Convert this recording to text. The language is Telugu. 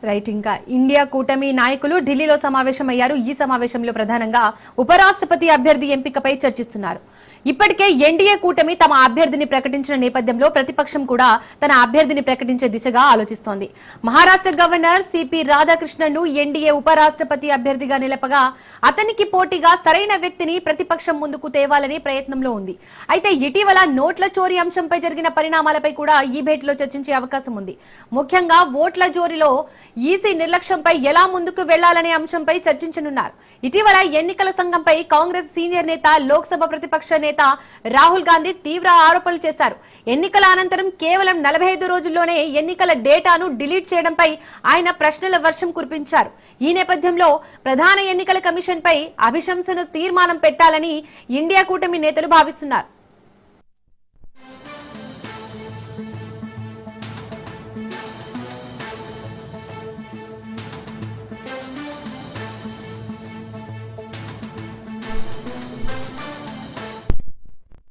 రైట్. ఇంకా ఇండియా కూటమి నాయకులు ఢిల్లీలో సమావేశమయ్యారు. ఈ సమావేశంలో ప్రధానంగా ఉపరాష్ట్రపతి అభ్యర్థి ఎంపికపై చర్చిస్తున్నారు. ఇప్పటికే ఎన్డీఏ కూటమి తమ అభ్యర్థిని ప్రకటించిన నేపథ్యంలో ప్రతిపక్షం కూడా తన అభ్యర్థిని ప్రకటించే దిశగా ఆలోచిస్తోంది. మహారాష్ట్ర గవర్నర్ సిపి రాధాకృష్ణన్ను ఎన్డీఏ ఉపరాష్ట్రపతి అభ్యర్థిగా నిలపగా అతనికి పోటీగా సరైన వ్యక్తిని ప్రతిపక్షం ముందుకు తేవాలని ప్రయత్నంలో ఉంది. అయితే ఇటీవల నోట్ల చోరీ అంశంపై జరిగిన పరిణామాలపై కూడా ఈ భేటీలో చర్చించే అవకాశం ఉంది. ముఖ్యంగా ఓట్ల జోరీలో ఈసీ నిర్లక్ష్యంపై ఎలా ముందుకు వెళ్లాలనే అంశంపై చర్చించనున్నారు. ఇటీవల ఎన్నికల సంఘంపై కాంగ్రెస్ సీనియర్ నేత లోక్సభ ప్రతిపక్ష నేత రాహుల్ గాంధీ తీవ్ర ఆరోపణలు చేశారు. ఎన్నికల అనంతరం కేవలం 45 రోజుల్లోనే ఎన్నికల డేటాను డిలీట్ చేయడంపై ఆయన ప్రశ్నల వర్షం కురిపించారు. ఈ నేపథ్యంలో ప్రధాన ఎన్నికల కమిషన్ పై అభిశంసన తీర్మానం పెట్టాలని ఇండియా కూటమి నేతలు భావిస్తున్నారు.